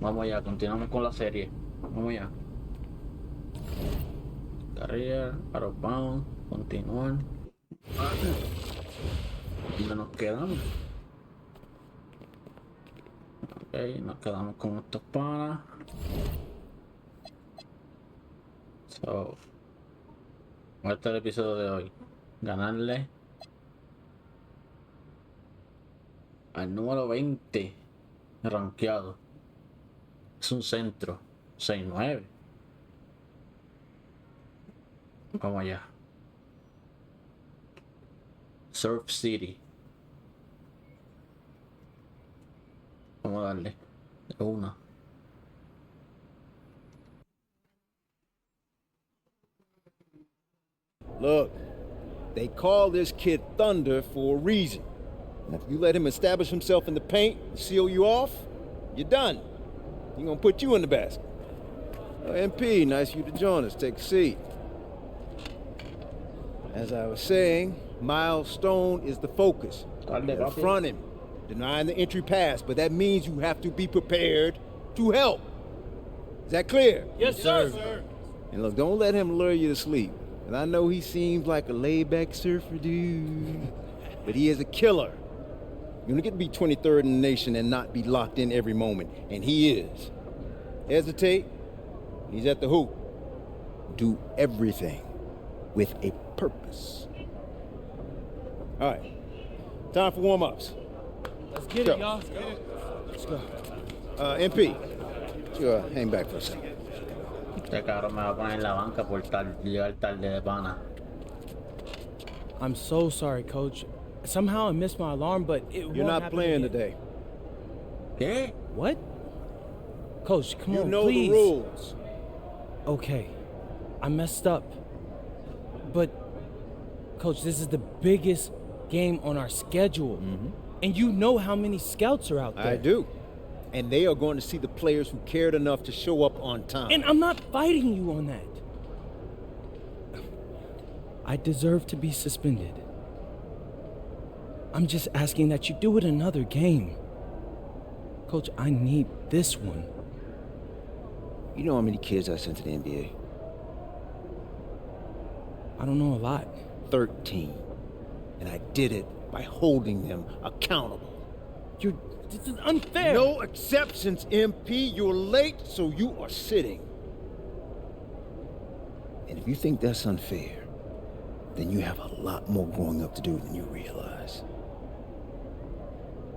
Vamos allá, continuamos con la serie. Vamos allá. Carrera, Aerobound, continuar. ¿Dónde nos quedamos? Ok, nos quedamos con estos panas. Este es el episodio de hoy. Ganarle al número 20 rankeado. Es un centro. 6-9. Vamos allá. Surf City. Vamos a darle. De una. Look, they call this kid Thunder for a reason. And if you let him establish himself in the paint and seal you off, you're done. He's gonna put you in the basket. MP, nice of you to join us. Take a seat. As I was saying, Milestone is the focus. Confront him, denying the entry pass, but that means you have to be prepared to help. Is that clear? Yes, sir. And look, don't let him lure you to sleep. And I know he seems like a laid-back surfer dude, but he is a killer. You don't get to be 23rd in the nation and not be locked in every moment, and he is. Hesitate, he's at the hoop. Do everything with a purpose. All right, time for warm-ups. Let's get it, y'all. Let's go. MP, you hang back for a second. Este cabrón me va a poner en la banca por llegar tarde de pana. I'm so sorry, Coach. Somehow I missed my alarm, but it won't You're not happen playing again. today. ¿Qué? What? Coach, come You on, know please. the rules. Okay, I messed up. But, Coach, this is the biggest game on our schedule. And you know how many scouts are out there. I do. And they are going to see the players who cared enough to show up on time. And I'm not fighting you on that. I deserve to be suspended. I'm just asking that you do it another game. Coach, I need this one. You know how many kids I sent to the NBA? I don't know a lot. 13. And I did it by holding them accountable. This is unfair. No exceptions, MP. You're late, so you are sitting. And if you think that's unfair, then you have a lot more growing up to do than you realize.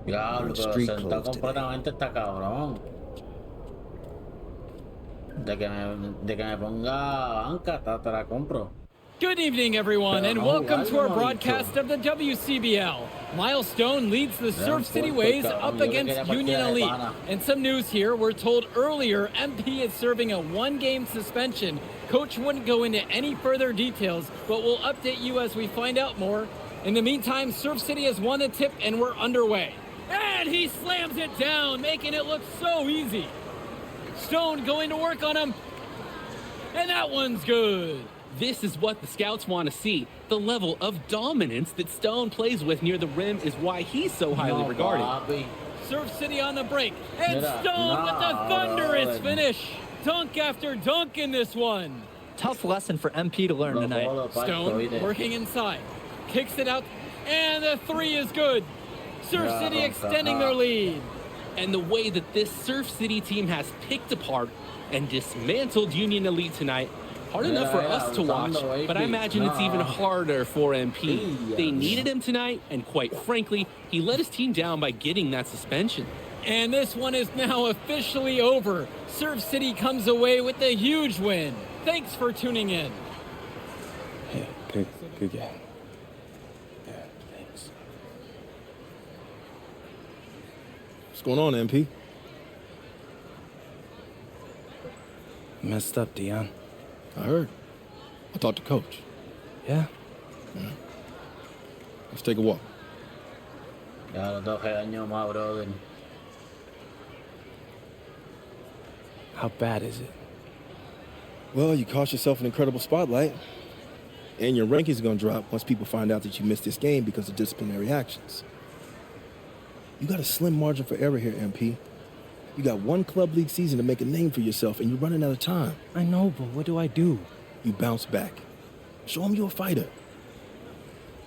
Diablo, pero Street sentado clothes completamente está cabrón. De que me ponga banca, te la compro. Good evening, everyone, and welcome to our broadcast of the WCBL. Milestone leads the Surf City Waves up against Union Elite. And some news here, we're told earlier MP is serving a one-game suspension. Coach wouldn't go into any further details, but we'll update you as we find out more. In the meantime, Surf City has won the tip and we're underway. And he slams it down, making it look so easy. Stone going to work on him. And that one's good. This is what the scouts want to see. The level of dominance that Stone plays with near the rim is why he's so highly regarded. Papi. Surf City on the break. And Mira, Stone with the thunderous brother. finish. Dunk after dunk in this one. Tough lesson for MP to learn tonight. Stone working inside. Kicks it out. And the three is good. Surf City extending their lead. And the way that this Surf City team has picked apart and dismantled Union Elite tonight, hard enough for us to watch, but I imagine it's even harder for MP. They needed him tonight, and quite frankly, he let his team down by getting that suspension. And this one is now officially over. Surf City comes away with a huge win. Thanks for tuning in. Yeah, good game. Yeah, thanks. What's going on, MP? Messed up, Dion. I heard. I talked to Coach. Yeah? Let's take a walk. Ya los 12 años más, brother. How bad is it? Well, you cost yourself an incredible spotlight. And your rankings are going to drop once people find out that you missed this game because of disciplinary actions. You got a slim margin for error here, MP. You got one club league season to make a name for yourself, and you're running out of time. I know, but what do I do? You bounce back. Show them you're a fighter.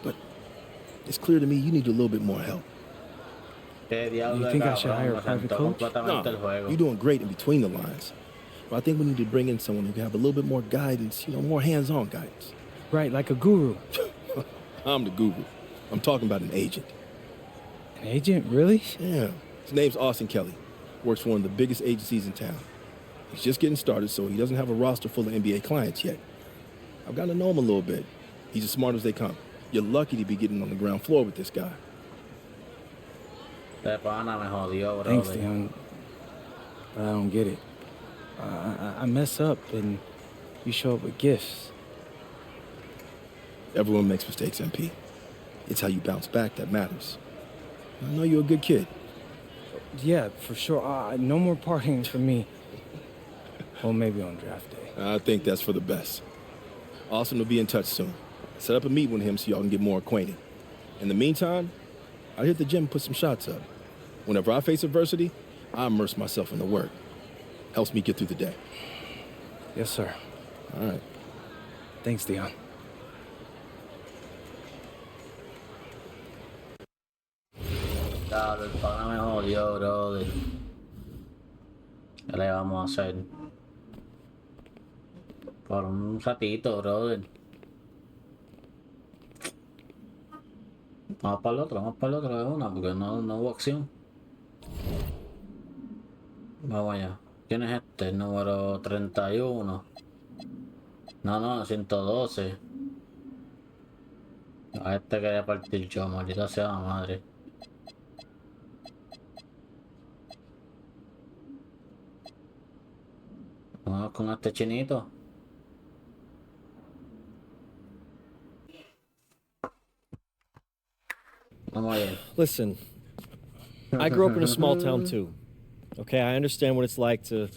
But it's clear to me you need a little bit more help. You think I should hire a private coach? No, you're doing great in between the lines. But I think we need to bring in someone who can have a little bit more guidance, more hands-on guidance. Right, like a guru. I'm the guru. I'm talking about an agent. An agent, really? Yeah. His name's Austin Kelly. Works for one of the biggest agencies in town. He's just getting started, so he doesn't have a roster full of NBA clients yet. I've gotten to know him a little bit. He's as smart as they come. You're lucky to be getting on the ground floor with this guy. Thanks, Dion. But I don't get it. I mess up and you show up with gifts. Everyone makes mistakes, MP. It's how you bounce back that matters. I know you're a good kid. Yeah, for sure. No more partying for me. Well, maybe on draft day. I think that's for the best. Austin will be in touch soon. Set up a meet with him so y'all can get more acquainted. In the meantime, I'll hit the gym and put some shots up. Whenever I face adversity, I immerse myself in the work. Helps me get through the day. Yes, sir. All right. Thanks, Dion. Claro, el pana me jodió, brother. ¿Qué le vamos a hacer? Por un ratito, brother. Vamos para el otro de una, porque no hubo acción. Vamos allá. ¿Quién es este? El número 31. No, 112. A este quería partir yo, maldita sea la madre. Vamos con este chinito. Vamos allá. Listen, I grew up in a small town too. Okay, I understand what it's like to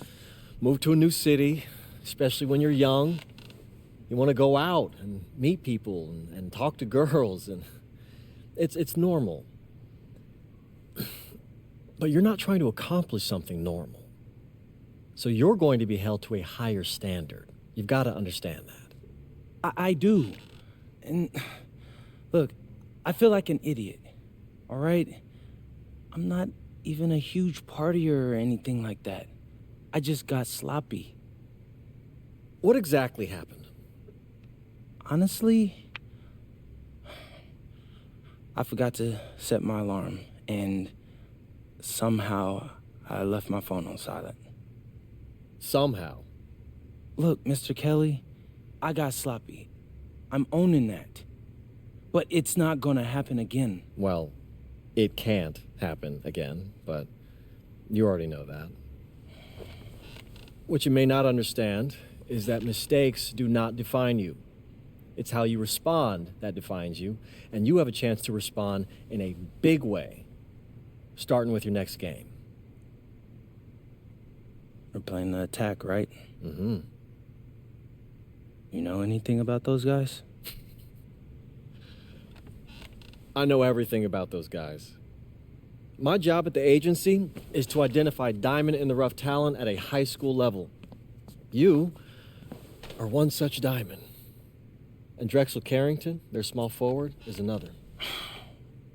move to a new city, especially when you're young. You want to go out and meet people and talk to girls, and it's normal. But you're not trying to accomplish something normal. So you're going to be held to a higher standard. You've got to understand that. I do. And look, I feel like an idiot, all right? I'm not even a huge partier or anything like that. I just got sloppy. What exactly happened? Honestly, I forgot to set my alarm, and somehow I left my phone on silent. Somehow? Look, Mr. Kelly, I got sloppy. I'm owning that. But it's not gonna happen again. Well, it can't happen again, but you already know that. What you may not understand is that mistakes do not define you. It's how you respond that defines you, and you have a chance to respond in a big way, starting with your next game. We're playing the attack, right? Mm-hmm. You know anything about those guys? I know everything about those guys. My job at the agency is to identify diamond-in-the-rough talent at a high school level. You are one such diamond. And Drexel Carrington, their small forward, is another.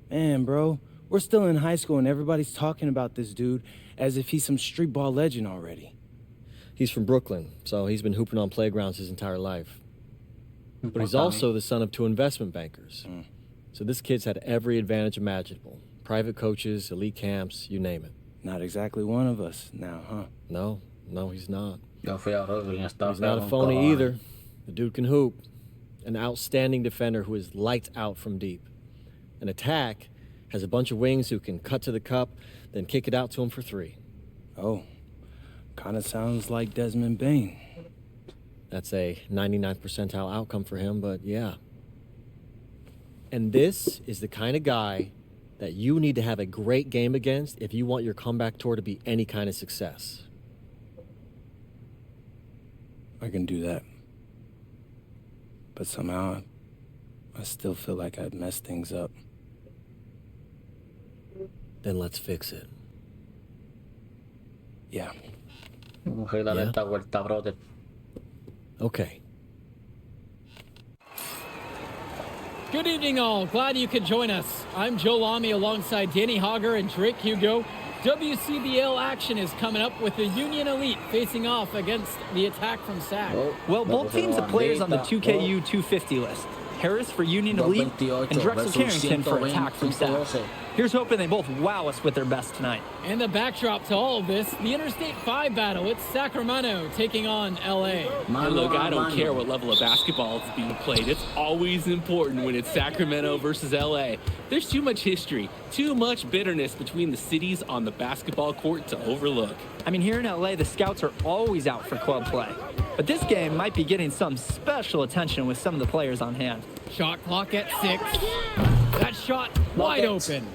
Man, bro, we're still in high school and everybody's talking about this dude as if he's some street ball legend already. He's from Brooklyn, so he's been hooping on playgrounds his entire life. But he's also the son of two investment bankers. So this kid's had every advantage imaginable. Private coaches, elite camps, you name it. Not exactly one of us now, huh? No, he's not. He's not a phony either. The dude can hoop. An outstanding defender who is lights out from deep. An attack has a bunch of wings who can cut to the cup, then kick it out to him for three. Oh, kind of sounds like Desmond Bain. That's a 99th percentile outcome for him, but yeah. And this is the kind of guy that you need to have a great game against if you want your comeback tour to be any kind of success. I can do that. But somehow, I still feel like I've messed things up. Then let's fix it. Yeah. Vamos a darle esta vuelta, brother. Okay. Good evening, all. Glad you could join us. I'm Joe Lamy alongside Danny Hogger and Drake Hugo. WCBL action is coming up with the Union Elite facing off against the attack from SAC. Well, both teams have players on the 2KU 250 list. Harris for Union Elite and Drexel Carrington for attack from SAC. Here's hoping they both wow us with their best tonight. And the backdrop to all of this, the Interstate 5 battle. It's Sacramento taking on LA. And look, I don't care what level of basketball is being played. It's always important when it's Sacramento versus LA. There's too much history, too much bitterness between the cities on the basketball court to overlook. I mean, here in LA, the scouts are always out for club play. But this game might be getting some special attention with some of the players on hand. Shot clock at 6. That shot wide open.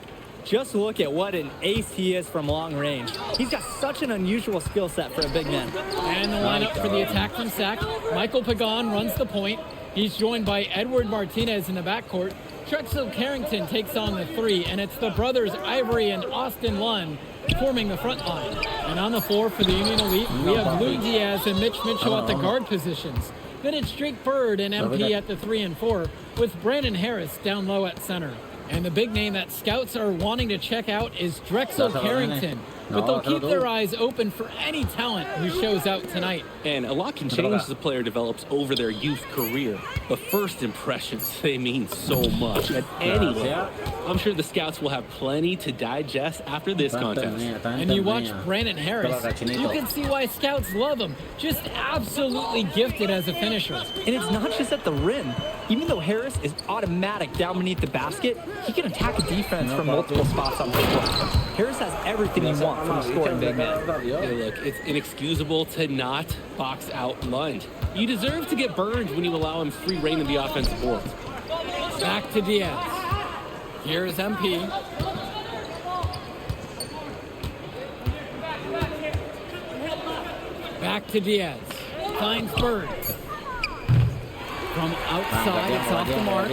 Just look at what an ace he is from long range. He's got such an unusual skill set for a big man. And the lineup for the attack from SAC. Michael Pagan runs the point. He's joined by Edward Martinez in the backcourt. Drexel Carrington takes on the 3, and it's the brothers Ivory and Austin Lund forming the front line. And on the floor for the Union Elite, we have Lou Diaz and Mitch Mitchell at the guard positions. Then it's Drake Bird and MP at the 3 and 4, with Brandon Harris down low at center. And the big name that scouts are wanting to check out is Drexel Carrington. But they'll keep their eyes open for any talent who shows out tonight. And a lot can change as a player develops over their youth career. But first impressions, they mean so much at any level. I'm sure the scouts will have plenty to digest after this contest. And you watch Brandon Harris, you can see why scouts love him. Just absolutely gifted as a finisher. And it's not just at the rim. Even though Harris is automatic down beneath the basket, he can attack a defense from multiple spots on the floor. Harris has everything you want from a scoring big man. Hey, look, it's inexcusable to not box out Lund. You deserve to get burned when you allow him free reign of the offensive boards. Back to Diaz. Here's MP. Back to Diaz. Finds Bird. From outside, it's off the mark.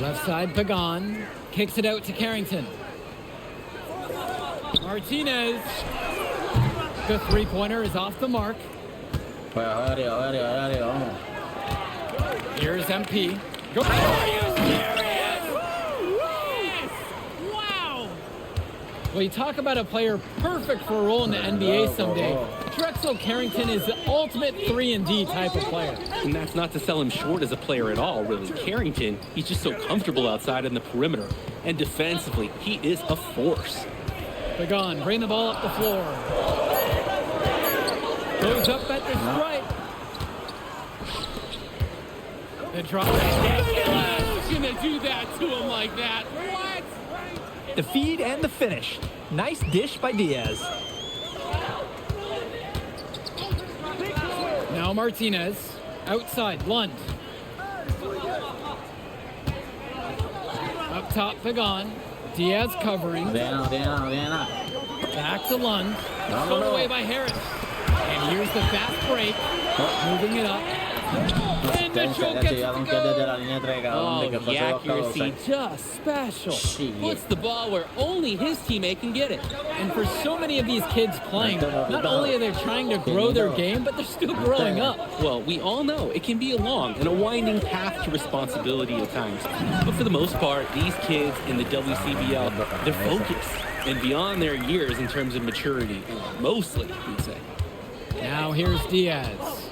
Left side, Pagan. Kicks it out to Carrington. Martinez. The three-pointer is off the mark. Here's MP. Go. Wow! Well, you talk about a player perfect for a role in the NBA someday. Drexel Carrington is the ultimate 3-and-D type of player. And that's not to sell him short as a player at all, really. Carrington, he's just so comfortable outside in the perimeter. And defensively, he is a force. Pagan, bring the ball up the floor. Goes up at the stripe. The drop. Who's gonna do that to him like that? What? The feed and the finish. Nice dish by Diaz. Now Martinez. Outside, Lund. Up top, Pagan. Diaz covering. Back to Lund. Thrown away by Harris. And here's the fast break. Moving it up. And the choke gets it to go. Oh, the accuracy, just special. Puts the ball where only his teammate can get it. And for so many of these kids playing, not only are they trying to grow their game, but they're still growing up. Well, we all know it can be a long and a winding path to responsibility at times. But for the most part, these kids in the WCBL, they're focused and beyond their years in terms of maturity, mostly, we'd say. Now here's Diaz.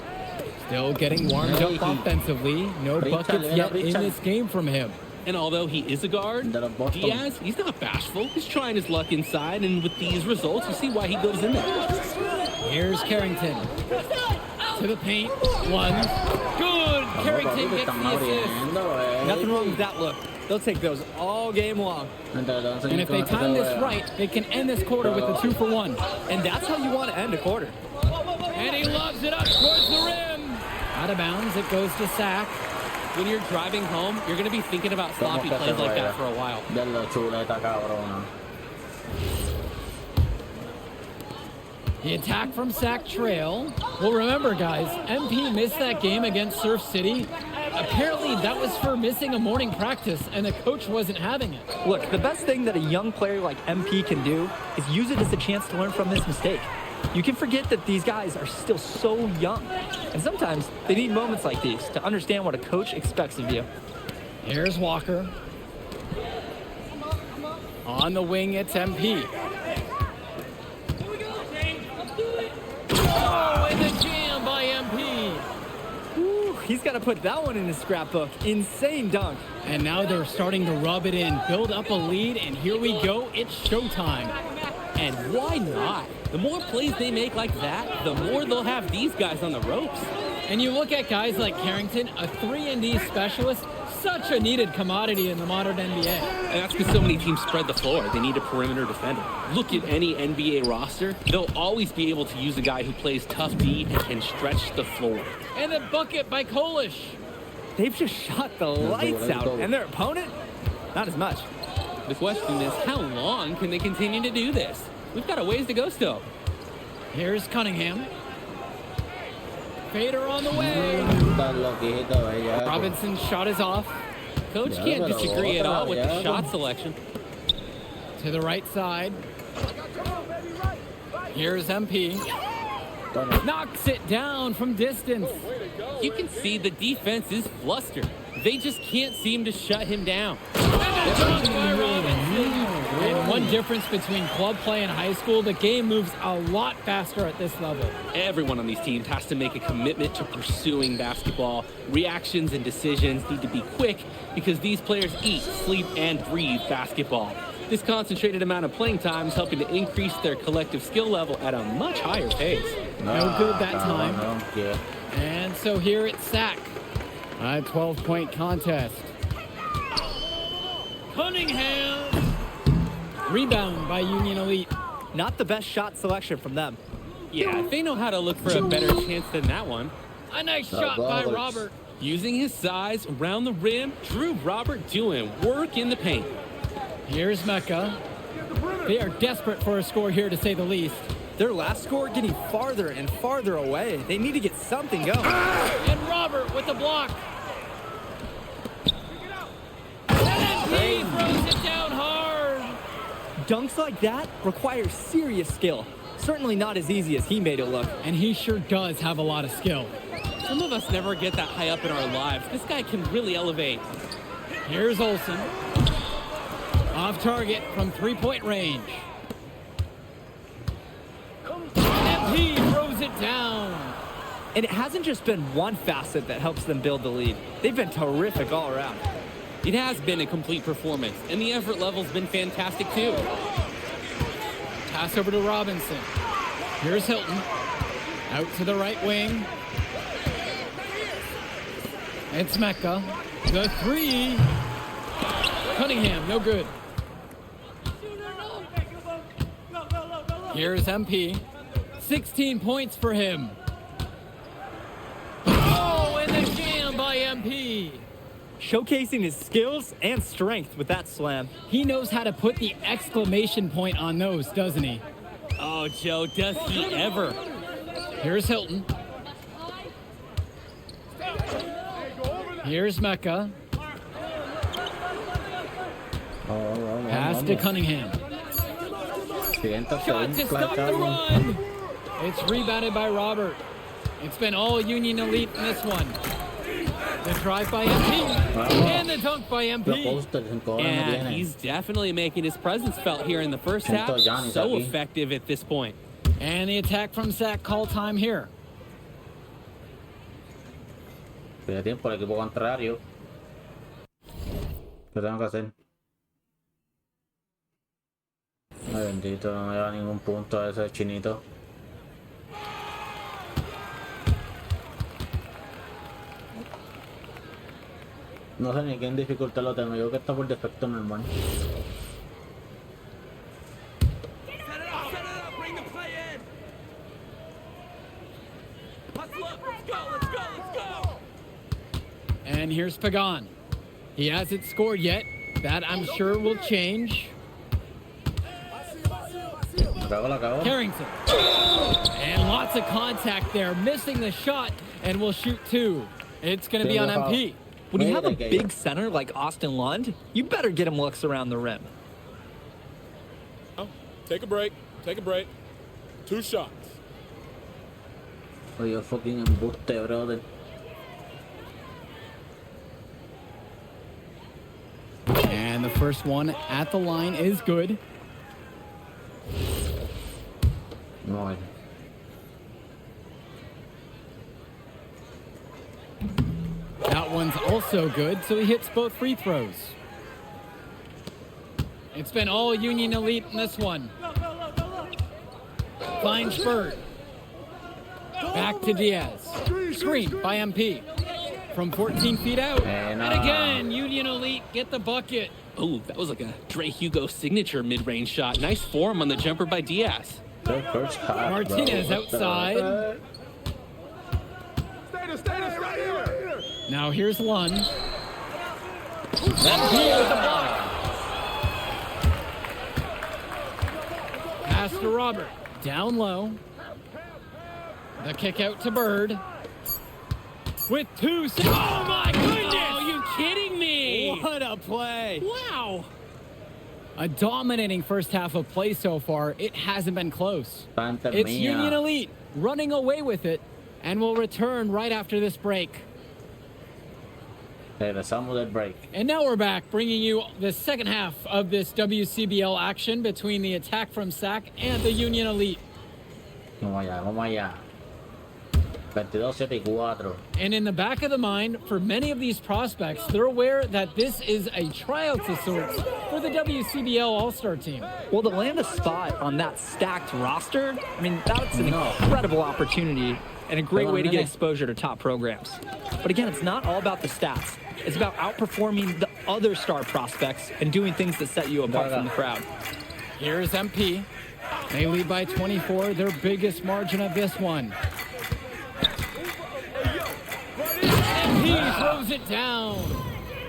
Still getting warmed up offensively. No buckets yet in this game from him. And although he is a guard, Diaz, he's not bashful. He's trying his luck inside, and with these results, you see why he goes in there. Here's Carrington. To the paint. One. Good. Carrington gets the assist. Nothing wrong with that look. They'll take those all game long. And if they time this right, they can end this quarter with a 2-for-1. And that's how you want to end a quarter. And he lobs it up towards the rim. Out of bounds, it goes to SAC. When you're driving home, you're going to be thinking about sloppy plays like that for a while. The attack from SAC trail. Well, remember, guys, MP missed that game against Surf City. Apparently that was for missing a morning practice and the coach wasn't having it. Look, the best thing that a young player like MP can do is use it as a chance to learn from his mistake. You can forget that these guys are still so young. And sometimes they need moments like these to understand what a coach expects of you. Here's Walker. On the wing, it's MP. Oh, and the jam by MP. Ooh, he's got to put that one in his scrapbook. Insane dunk. And now they're starting to rub it in, build up a lead, and here we go. It's showtime. And why not? The more plays they make like that, the more they'll have these guys on the ropes. And you look at guys like Carrington, a 3-and-D specialist, such a needed commodity in the modern NBA. And that's because so many teams spread the floor. They need a perimeter defender. Look at any NBA roster. They'll always be able to use a guy who plays tough D and can stretch the floor. And the bucket by Kolish. They've just shot the lights out. And their opponent? Not as much. The question is, how long can they continue to do this? We've got a ways to go still. Here's Cunningham. Fader on the way. Robinson's shot is off. Coach can't disagree at all with the shot selection. To the right side. Here's MP. Knocks it down from distance. You can see the defense is flustered. They just can't seem to shut him down. And one difference between club play and high school, the game moves a lot faster at this level. Everyone on these teams has to make a commitment to pursuing basketball. Reactions and decisions need to be quick because these players eat, sleep, and breathe basketball. This concentrated amount of playing time is helping to increase their collective skill level at a much higher pace. No good that time. And so here it's Sack. A 12-point contest. Cunningham. Rebound by Union Elite. Not the best shot selection from them. Yeah, they know how to look for a better chance than that one. A nice shot by Robert. Using his size around the rim, Drew Robert doing work in the paint. Here's Mecca. They are desperate for a score here, to say the least. Their last score getting farther and farther away. They need to get something going. And Robert with the block. And he throws it down hard. Dunks like that require serious skill. Certainly not as easy as he made it look. And he sure does have a lot of skill. Some of us never get that high up in our lives. This guy can really elevate. Here's Olsen. Off target from 3-point range. And he throws it down. And it hasn't just been one facet that helps them build the lead. They've been terrific all around. It has been a complete performance, and the effort level's been fantastic too. Pass over to Robinson. Here's Hilton. Out to the right wing. It's Mecca. The three. Cunningham, no good. Here's MP. 16 points for him. Oh, and the jam by MP. Showcasing his skills and strength with that slam. He knows how to put the exclamation point on those, doesn't he? Oh, Joe, does he ever? Here's Hilton. Here's Mecca. Pass to Cunningham. Shot to stop the run. It's rebounded by Robert. It's been all Union Elite in this one. The drive by MP. And the dunk by MP. And he's definitely making his presence felt here in the first half. So effective at this point. And the attack from Sack, call time here. Pide tiempo el equipo contrario. ¿Qué tengo que hacer? Ay, bendito, no me lleva ningún punto a ese chinito. No sé ni qué en dificultad lo tengo, yo creo que está por defecto normal. And here's Pagan. He hasn't scored yet. That I'm sure will change. Carrington. And lots of contact there, missing the shot, and will shoot two. It's going to be on MP. When you have a big center like Austin Lund, you better get him looks around the rim. Oh, take a break. Take a break. 2 shots. Oye, fucking embuste, brother. And the first one at the line is good. No, That one's also good, so he hits both free throws. It's been all Union Elite in this one. Finds Bird. Back to Diaz. Screen by MP. From 14 feet out. And again, Union Elite get the bucket. Oh, that was like a Dre Hugo signature mid-range shot. Nice form on the jumper by Diaz. first half, Martinez outside. Stay right here. Now here's Lund. MP with the block. Pass to Robert. Down low. The kick out to Bird. With 2 seconds. Oh my goodness! Oh, you kidding me? What a play. Wow. A dominating first half of play so far. It hasn't been close. Santa It's mia. Union Elite running away with it, and will return right after this break. Regresamos del break. And now we're back, bringing you the second half of this WCBL action between the attack from SAC and the Union Elite. Vamos allá. 22-7-4. And in the back of the mind, for many of these prospects, they're aware that this is a tryout of sorts for the WCBL All-Star team. Well, to land a spot on that stacked roster, I mean, that's an incredible opportunity and a great way to get exposure to top programs. But again, it's not all about the stats. It's about outperforming the other star prospects and doing things that set you apart from the crowd. Here's MP. They lead by 24, their biggest margin of this one. MP throws it down.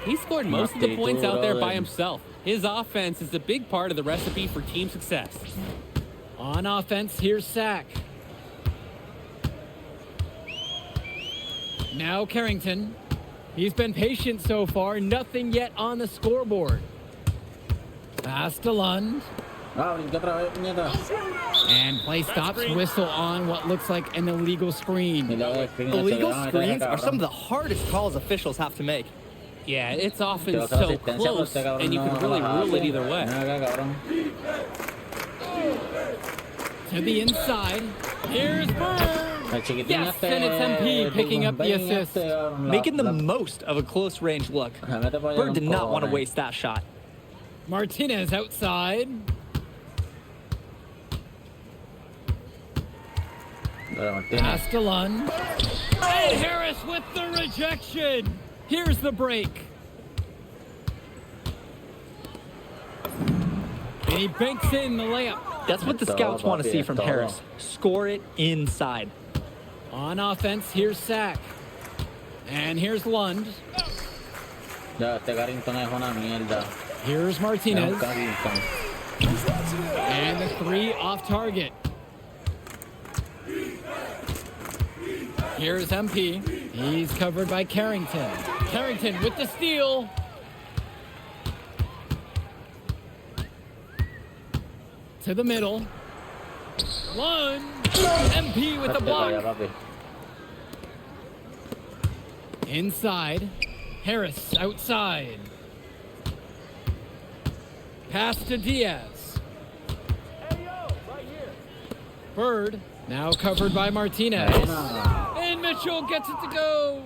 He scored most of the points out there by himself. His offense is a big part of the recipe for team success. On offense, here's SAC. Now Carrington. He's been patient so far, nothing yet on the scoreboard. Pass to Lund. And play stops, whistle on what looks like an illegal screen. Illegal screens are some of the hardest calls officials have to make. Yeah, it's often so close, and you can really rule it either way. To the inside. Here's Bird. Yes, and it's MP picking up the assist. Making the most of a close-range look. Bird did not want to waste that shot. Martinez outside. Pass to Lund. And Harris with the rejection. Here's the break. And he banks in the layup. That's what the scouts want to see from Harris. Score it inside. On offense, here's SAC. And here's Lund. Here's Martinez. And the 3 off target. Here's MP. He's covered by Carrington. Carrington with the steal. To the middle. Lund. MP with the block. Inside. Harris outside. Pass to Diaz. Bird now covered by Martinez. And Mitchell gets it to go.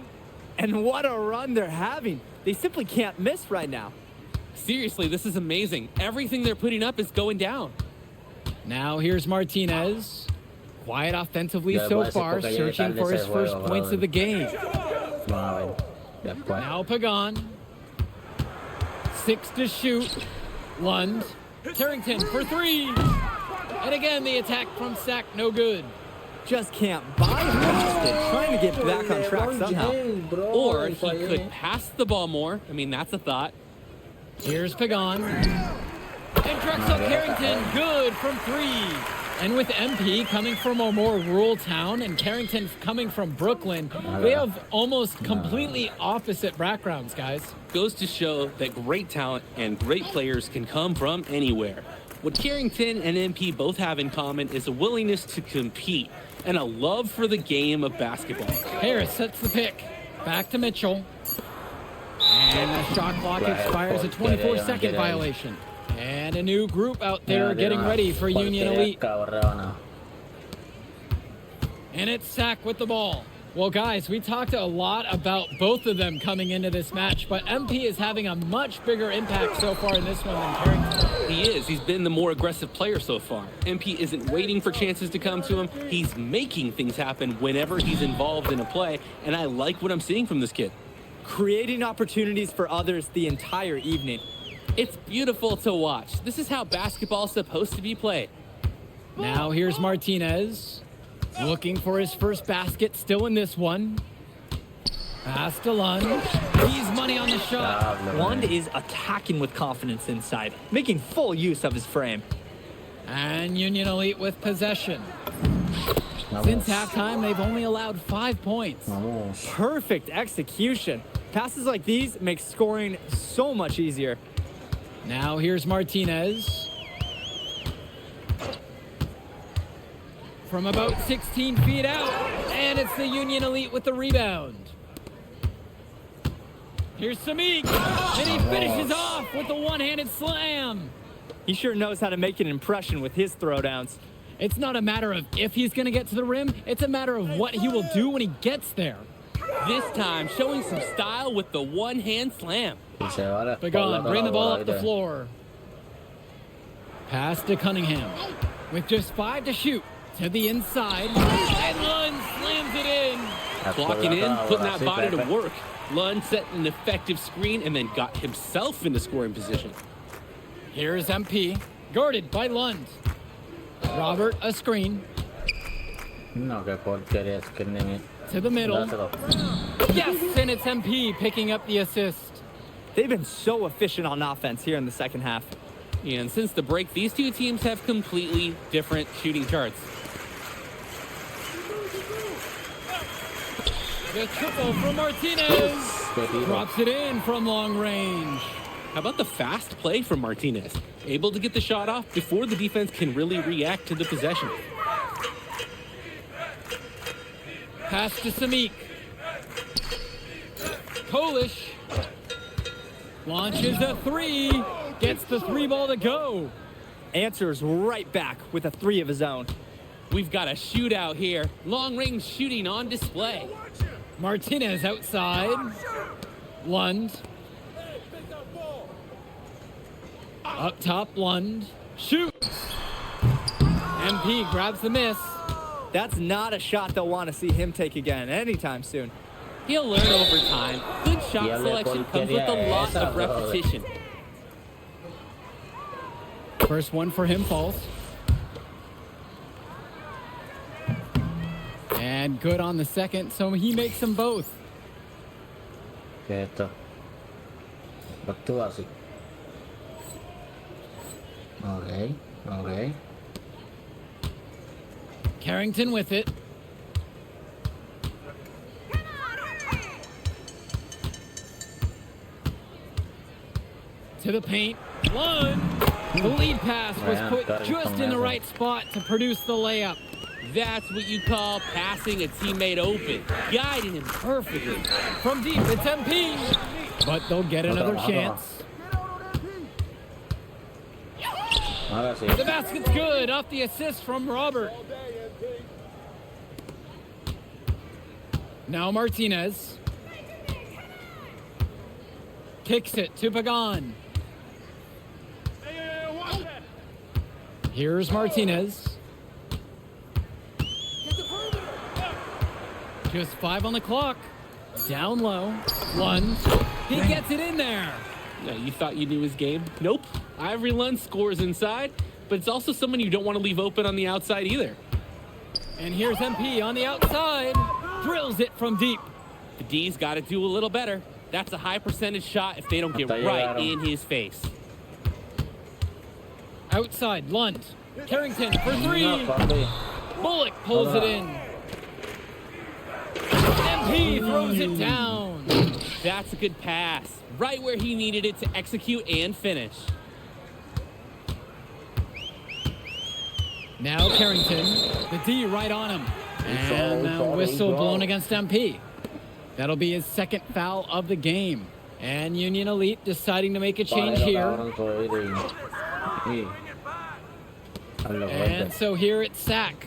And what a run they're having. They simply can't miss right now. Seriously, this is amazing. Everything they're putting up is going down. Now here's Martinez. Quiet offensively so far, searching for his first points of the game. Now Pagan. 6 to shoot. Lund. Carrington for 3. And again, the attack from SAC, no good. Just can't buy him. Trying to get back on track somehow. Or he could pass the ball more. I mean, that's a thought. Here's Pagan. And Drexel Carrington, good from 3. And with MP coming from a more rural town and Carrington coming from Brooklyn, they have almost completely opposite backgrounds, guys. Goes to show that great talent and great players can come from anywhere. What Carrington and MP both have in common is a willingness to compete and a love for the game of basketball. Harris sets the pick. Back to Mitchell. And the shot clock expires, a 24-second violation. And a new group out there getting ready for Union Elite. And it's Sack with the ball. Well, guys, we talked a lot about both of them coming into this match, but MP is having a much bigger impact so far in this one than Carrington. He is. He's been the more aggressive player so far. MP isn't waiting for chances to come to him. He's making things happen whenever he's involved in a play, and I like what I'm seeing from this kid. Creating opportunities for others the entire evening. It's beautiful to watch. This is how basketball's supposed to be played. Now here's Martinez. Looking for his first basket, still in this one. Pass to Lund. He's money on the shot. Lund is attacking with confidence inside, making full use of his frame. And Union Elite with possession. Since halftime, they've only allowed 5 points. Perfect execution. Passes like these make scoring so much easier. Now here's Martinez. From about 16 feet out, and it's the Union Elite with the rebound. Here's Samik, and he finishes off with the one-handed slam. He sure knows how to make an impression with his throwdowns. It's not a matter of if he's going to get to the rim, it's a matter of what he will do when he gets there. This time, showing some style with the one-hand slam. Pagan, bring the ball up the floor. Pass to Cunningham. With just 5 to shoot. To the inside, and Lund slams it in. Clocking in, putting that body to work. Lund set an effective screen and then got himself into scoring position. Here's MP, guarded by Lund. Robert, a screen. To the middle. Yes, and it's MP picking up the assist. They've been so efficient on offense here in the second half. And since the break, these two teams have completely different shooting charts. The triple from Martinez. Drops it in from long range. How about the fast play from Martinez? Able to get the shot off before the defense can really react to the possession. Pass to Samik. Kolish launches a three. Gets the 3-ball to go. Answers right back with a 3 of his own. We've got a shootout here. Long-range shooting on display. Martinez outside. Lund. Up top, Lund. Shoots. MP grabs the miss. That's not a shot they'll want to see him take again anytime soon. He'll learn over time. Good shot selection comes with a lot of repetition. First one for him falls. And good on the second, so he makes them both. Quieto. Actúa así. Okay, okay. Carrington with it. To the paint. Lund. The lead pass was put just in the right spot to produce the layup. That's what you call passing a teammate open, guiding him perfectly. From deep, it's MP. But they'll get another chance. The basket's good off the assist from Robert. Now Martinez. Kicks it to Pagan. Here's Martinez. Just 5 on the clock. Down low. Lund. He gets it in there. Yeah, you thought you knew his game? Nope. Ivory Lund scores inside, but it's also someone you don't want to leave open on the outside either. And here's MP on the outside. Drills it from deep. The D's got to do a little better. That's a high percentage shot if they don't get right in his face. Outside, Lund. Carrington for three. No, papi. Bullock pulls it in. MP throws it down. That's a good pass. Right where he needed it to execute and finish. Now Carrington, the D right on him. And a whistle blown against MP. That'll be his second foul of the game. And Union Elite deciding to make a change here. And so here it's Sack.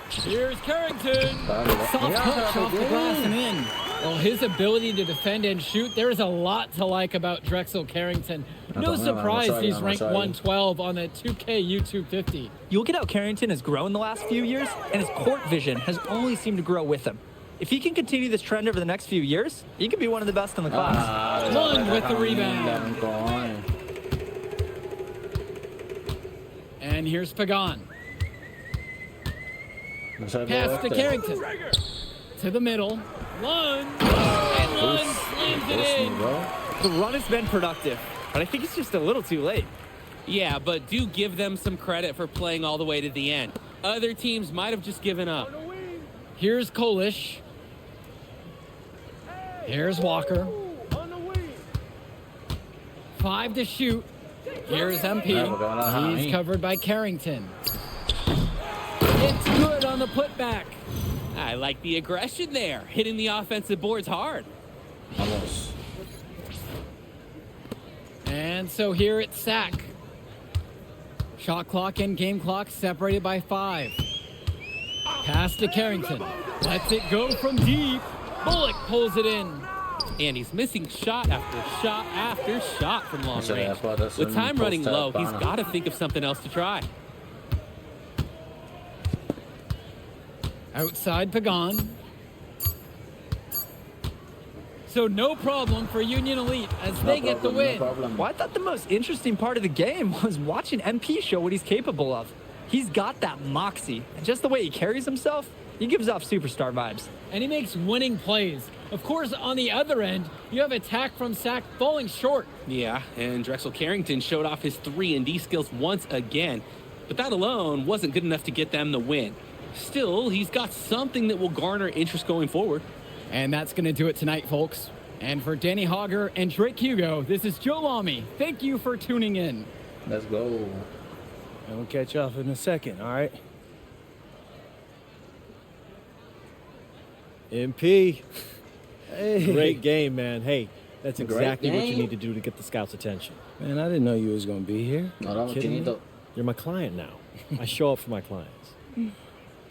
Here's Carrington. Soft touch off the glass and in. Well, his ability to defend and shoot, there's a lot to like about Drexel Carrington. No surprise he's ranked 112 on the 2K YouTube 50. You look at how Carrington has grown the last few years, and his court vision has only seemed to grow with him. If he can continue this trend over the next few years, he could be one of the best in the class. Lund with the rebound. And here's Pagan. Pass to Carrington. To the middle. Lund. And Lund slams it in. The run has been productive, but I think it's just a little too late. Yeah, but do give them some credit for playing all the way to the end. Other teams might have just given up. Here's Kolish. Here's Walker. 5 to shoot. Here's MP. He's covered by Carrington. It's good on the putback. I like the aggression there, hitting the offensive boards hard. And so here it's Sack. Shot clock and game clock separated by 5. Pass to Carrington. Lets it go from deep. Bullock pulls it in. And he's missing shot after shot after shot from long range. With time running low, he's got to think of something else to try. Outside Pagan. So no problem for Union Elite as they get the win. Well, I thought the most interesting part of the game was watching MP show what he's capable of. He's got that moxie, and just the way he carries himself, he gives off superstar vibes. And he makes winning plays. Of course, on the other end, you have attack from Sack falling short. Yeah, and Drexel Carrington showed off his 3-and-D skills once again, but that alone wasn't good enough to get them the win. Still, he's got something that will garner interest going forward. And that's going to do it tonight, folks. And for Danny Hogger and Drake Hugo, this is Joe Lamy. Thank you for tuning in. Let's go. And we'll catch you off in a second, all right? MP. Hey. Great game, man. Hey, that's exactly what you need to do to get the scouts' attention. Man, I didn't know you was going to be here. Kidding me? You're my client now. I show up for my clients.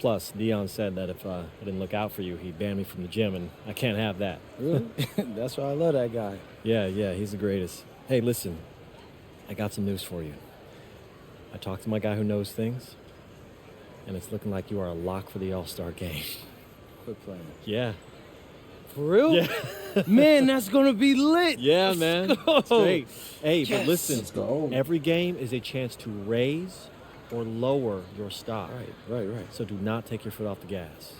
Plus, Dion said that if I didn't look out for you, he'd ban me from the gym, and I can't have that. Really? That's why I love that guy. Yeah, he's the greatest. Hey, listen, I got some news for you. I talked to my guy who knows things, and it's looking like you are a lock for the All-Star game. Quit playing. Yeah. For real? Yeah. Man, that's going to be lit. Yeah, man. It's great. Hey, Yes. but listen, Let's go. every game is a chance to raise or lower your stock. Right. So do not take your foot off the gas.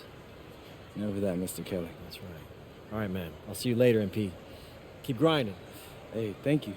Never that, Mr. Kelly. That's right. All right, man. I'll see you later, MP. Keep grinding. Hey, thank you.